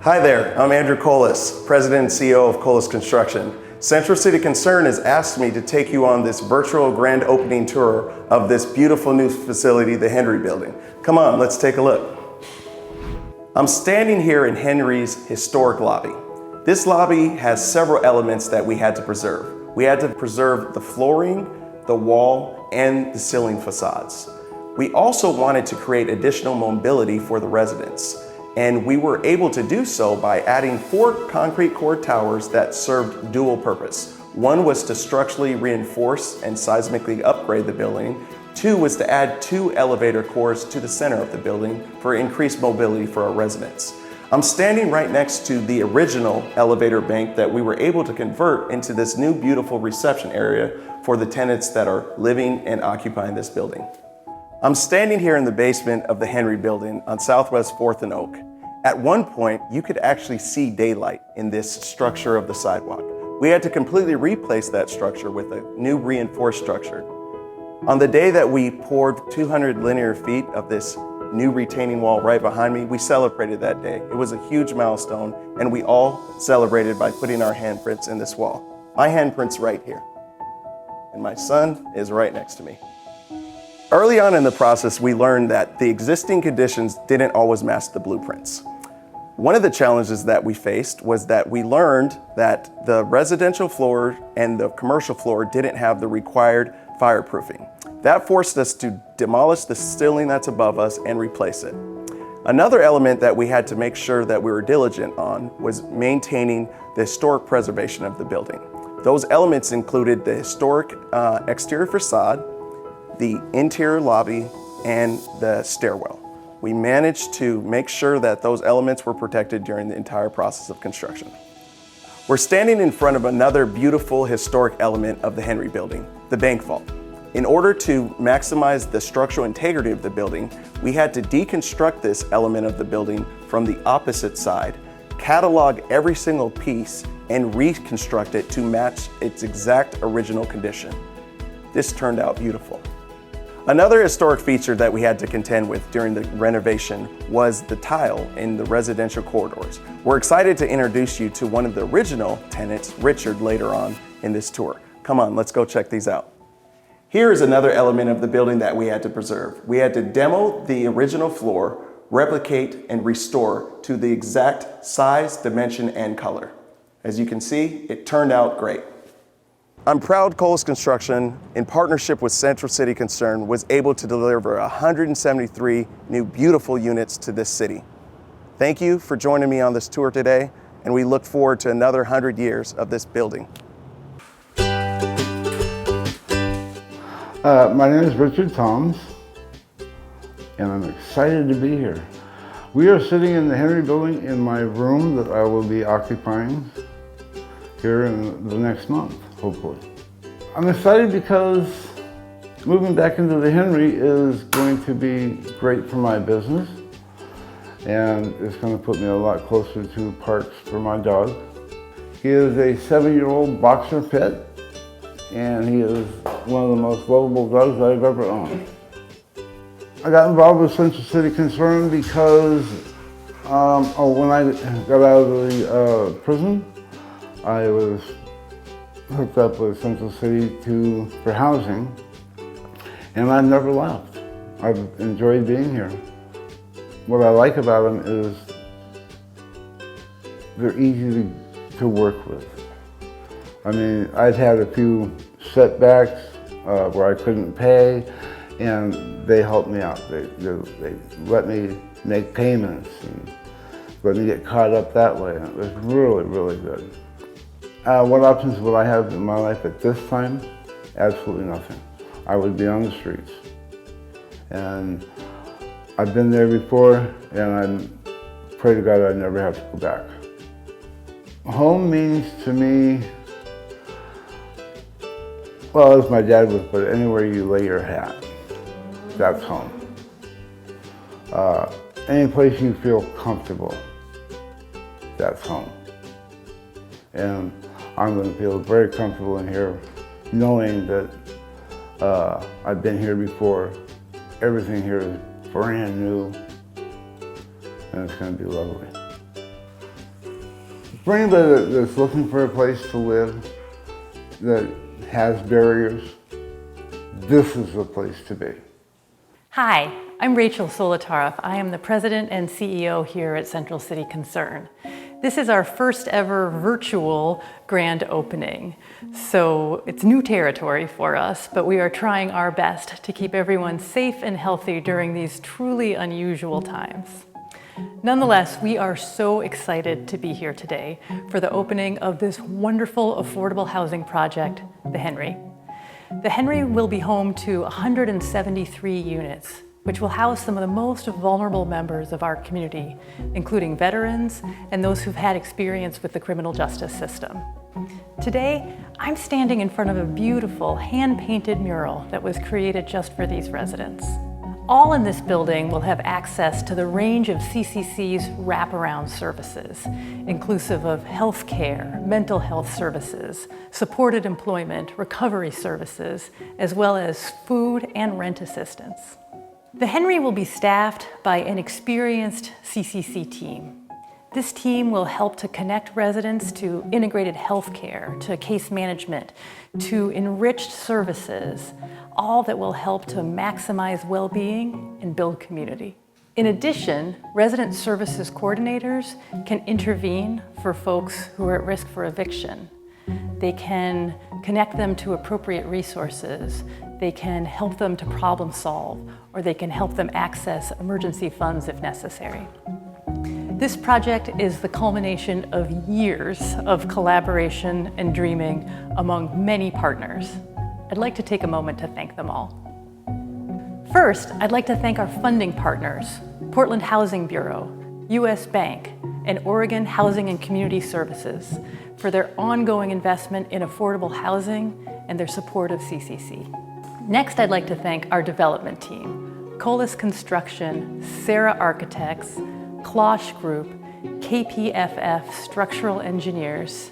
Hi there, I'm Andrew Colas, President and CEO of Colas Construction. Central City Concern has asked me to take you on this virtual grand opening tour of this beautiful new facility, the Henry Building. Come on, let's take a look. I'm standing here in Henry's historic lobby. This lobby has several elements that we had to preserve. We had to preserve the flooring, the wall, and the ceiling facades. We also wanted to create additional mobility for the residents. And we were able to do so by adding 4 concrete core towers that served dual purpose. 1 was to structurally reinforce and seismically upgrade the building. 2 was to add 2 elevator cores to the center of the building for increased mobility for our residents. I'm standing right next to the original elevator bank that we were able to convert into this new beautiful reception area for the tenants that are living and occupying this building. I'm standing here in the basement of the Henry Building on Southwest 4th and Oak. At one point, you could actually see daylight in this structure of the sidewalk. We had to completely replace that structure with a new reinforced structure. On the day that we poured 200 linear feet of this new retaining wall right behind me, we celebrated that day. It was a huge milestone, and we all celebrated by putting our handprints in this wall. My handprint's right here, and my son is right next to me. Early on in the process, we learned that the existing conditions didn't always match the blueprints. One of the challenges that we faced was that we learned that the residential floor and the commercial floor didn't have the required fireproofing. That forced us to demolish the ceiling that's above us and replace it. Another element that we had to make sure that we were diligent on was maintaining the historic preservation of the building. Those elements included the historic exterior facade, the interior lobby, and the stairwell. We managed to make sure that those elements were protected during the entire process of construction. We're standing in front of another beautiful historic element of the Henry Building, the bank vault. In order to maximize the structural integrity of the building, we had to deconstruct this element of the building from the opposite side, catalog every single piece, and reconstruct it to match its exact original condition. This turned out beautiful. Another historic feature that we had to contend with during the renovation was the tile in the residential corridors. We're excited to introduce you to one of the original tenants, Richard, later on in this tour. Come on, let's go check these out. Here is another element of the building that we had to preserve. We had to demo the original floor, replicate and restore to the exact size, dimension, and color. As you can see, it turned out great. I'm proud Colas Construction, in partnership with Central City Concern, was able to deliver 173 new beautiful units to this city. Thank you for joining me on this tour today, and we look forward to another 100 years of this building. My name is Richard Toms, and I'm excited to be here. We are sitting in the Henry Building in my room that I will be occupying here in the next month, hopefully. I'm excited because moving back into the Henry is going to be great for my business, and it's going to put me a lot closer to parks for my dog. He is a 7-year-old boxer pit, and he is one of the most lovable dogs I've ever owned. I got involved with Central City Concern because when I got out of the prison, I was hooked up with Central City for housing, and I've never left. I've enjoyed being here. What I like about them is they're easy to work with. I mean, I've had a few setbacks where I couldn't pay, and they helped me out. They let me make payments and let me get caught up that way. And it was really, really good. What options would I have in my life at this time? Absolutely nothing. I would be on the streets. And I've been there before, and I pray to God I never have to go back. Home means to me, well, as my dad would put it, anywhere you lay your hat, that's home. Any place you feel comfortable, that's home. And I'm going to feel very comfortable in here, knowing that I've been here before. Everything here is brand new, and it's going to be lovely. For anybody that's looking for a place to live that has barriers, this is the place to be. Hi, I'm Rachel Solitaroff. I am the President and CEO here at Central City Concern. This is our first ever virtual grand opening. So it's new territory for us, but we are trying our best to keep everyone safe and healthy during these truly unusual times. Nonetheless, we are so excited to be here today for the opening of this wonderful affordable housing project, The Henry. The Henry will be home to 173 units, which will house some of the most vulnerable members of our community, including veterans and those who've had experience with the criminal justice system. Today, I'm standing in front of a beautiful hand-painted mural that was created just for these residents. All in this building will have access to the range of CCC's wraparound services, inclusive of health care, mental health services, supported employment, recovery services, as well as food and rent assistance. The Henry will be staffed by an experienced CCC team. This team will help to connect residents to integrated health care, to case management, to enriched services, all that will help to maximize well-being and build community. In addition, resident services coordinators can intervene for folks who are at risk for eviction. They can connect them to appropriate resources. They can help them to problem solve, or they can help them access emergency funds if necessary. This project is the culmination of years of collaboration and dreaming among many partners. I'd like to take a moment to thank them all. First, I'd like to thank our funding partners, Portland Housing Bureau, U.S. Bank, and Oregon Housing and Community Services for their ongoing investment in affordable housing and their support of CCC. Next, I'd like to thank our development team, Colas Construction, Sarah Architects, Klosh Group, KPFF Structural Engineers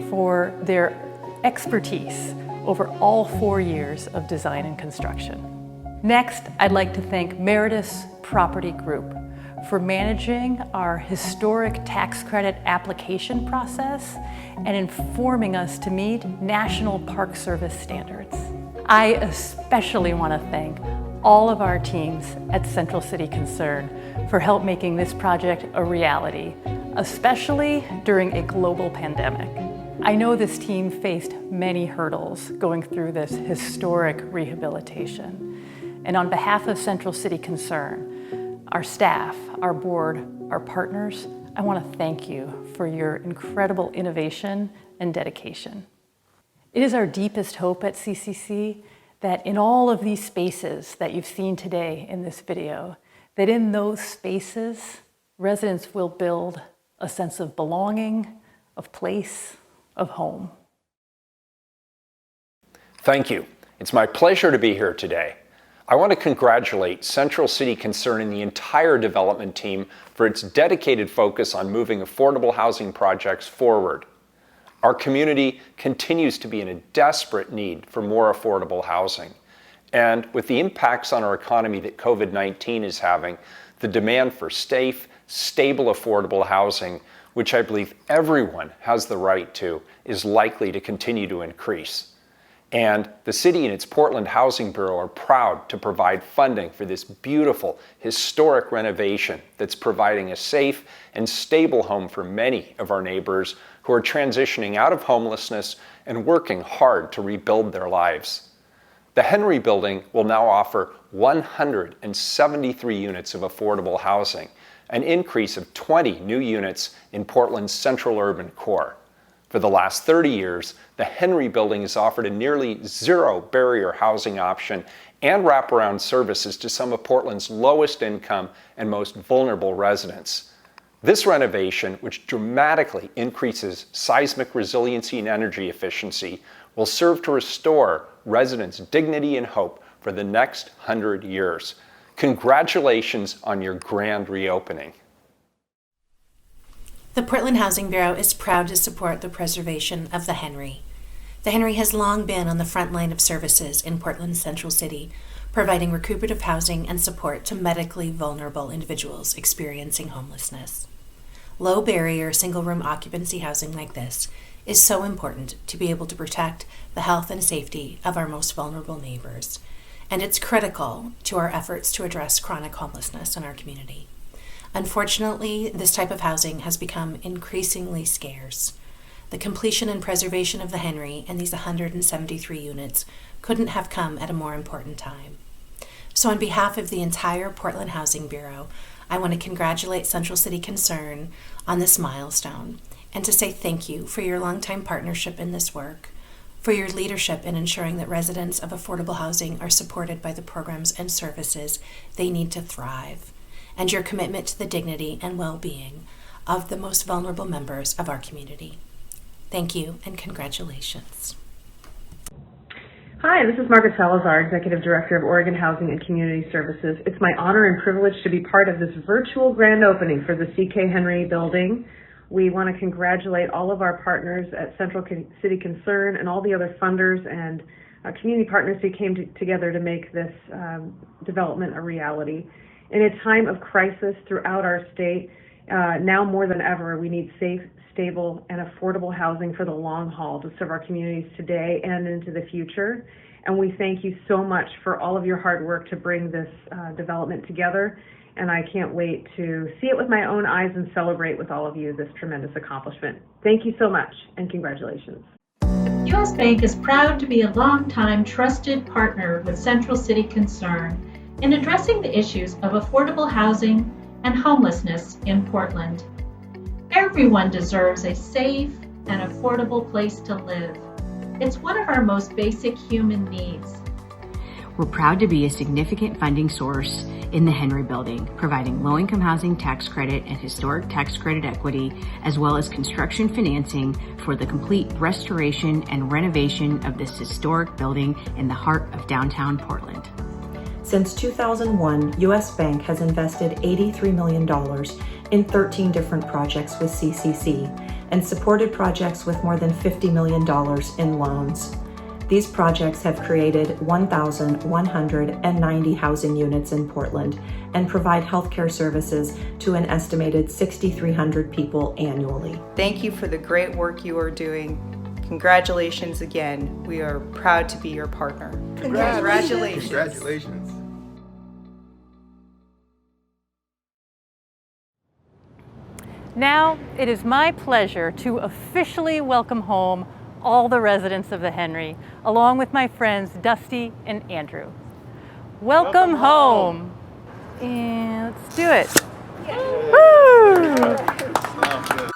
for their expertise over all 4 years of design and construction. Next, I'd like to thank Meritus Property Group for managing our historic tax credit application process and informing us to meet National Park Service standards. I especially want to thank all of our teams at Central City Concern for help making this project a reality, especially during a global pandemic. I know this team faced many hurdles going through this historic rehabilitation. And on behalf of Central City Concern, our staff, our board, our partners, I want to thank you for your incredible innovation and dedication. It is our deepest hope at CCC that in all of these spaces that you've seen today in this video, that in those spaces, residents will build a sense of belonging, of place, of home. Thank you. It's my pleasure to be here today. I want to congratulate Central City Concern and the entire development team for its dedicated focus on moving affordable housing projects forward. Our community continues to be in a desperate need for more affordable housing. And with the impacts on our economy that COVID-19 is having, the demand for safe, stable, affordable housing, which I believe everyone has the right to, is likely to continue to increase. And the city and its Portland Housing Bureau are proud to provide funding for this beautiful, historic renovation that's providing a safe and stable home for many of our neighbors who are transitioning out of homelessness and working hard to rebuild their lives. The Henry Building will now offer 173 units of affordable housing, an increase of 20 new units in Portland's central urban core. For the last 30 years, the Henry Building has offered a nearly zero barrier housing option and wraparound services to some of Portland's lowest income and most vulnerable residents. This renovation, which dramatically increases seismic resiliency and energy efficiency, will serve to restore residents' dignity and hope for the next 100 years. Congratulations on your grand reopening. The Portland Housing Bureau is proud to support the preservation of the Henry. The Henry has long been on the front line of services in Portland's Central City, providing recuperative housing and support to medically vulnerable individuals experiencing homelessness. Low barrier single room occupancy housing like this is so important to be able to protect the health and safety of our most vulnerable neighbors. And it's critical to our efforts to address chronic homelessness in our community. Unfortunately, this type of housing has become increasingly scarce. The completion and preservation of the Henry and these 173 units couldn't have come at a more important time. So on behalf of the entire Portland Housing Bureau, I want to congratulate Central City Concern on this milestone and to say thank you for your longtime partnership in this work, for your leadership in ensuring that residents of affordable housing are supported by the programs and services they need to thrive, and your commitment to the dignity and well-being of the most vulnerable members of our community. Thank you and congratulations. Hi, this is Margaret Salazar, Executive Director of Oregon Housing and Community Services. It's my honor and privilege to be part of this virtual grand opening for the CK Henry building. We want to congratulate all of our partners at Central City Concern and all the other funders and community partners who came together to make this development a reality. In a time of crisis throughout our state, now more than ever, we need safe, stable, and affordable housing for the long haul to serve our communities today and into the future. And we thank you so much for all of your hard work to bring this development together. And I can't wait to see it with my own eyes and celebrate with all of you this tremendous accomplishment. Thank you so much, and congratulations. U.S. Bank is proud to be a longtime trusted partner with Central City Concern in addressing the issues of affordable housing and homelessness in Portland. Everyone deserves a safe and affordable place to live. It's one of our most basic human needs. We're proud to be a significant funding source in the Henry Building, providing low-income housing tax credit and historic tax credit equity, as well as construction financing for the complete restoration and renovation of this historic building in the heart of downtown Portland. Since 2001, U.S. Bank has invested $83 million in 13 different projects with CCC and supported projects with more than $50 million in loans. These projects have created 1,190 housing units in Portland and provide healthcare services to an estimated 6,300 people annually. Thank you for the great work you are doing. Congratulations again. We are proud to be your partner. Congratulations. Congratulations. Now it is my pleasure to officially welcome home all the residents of the Henry, along with my friends Dusty and Andrew. Welcome home. And let's do it. Woo!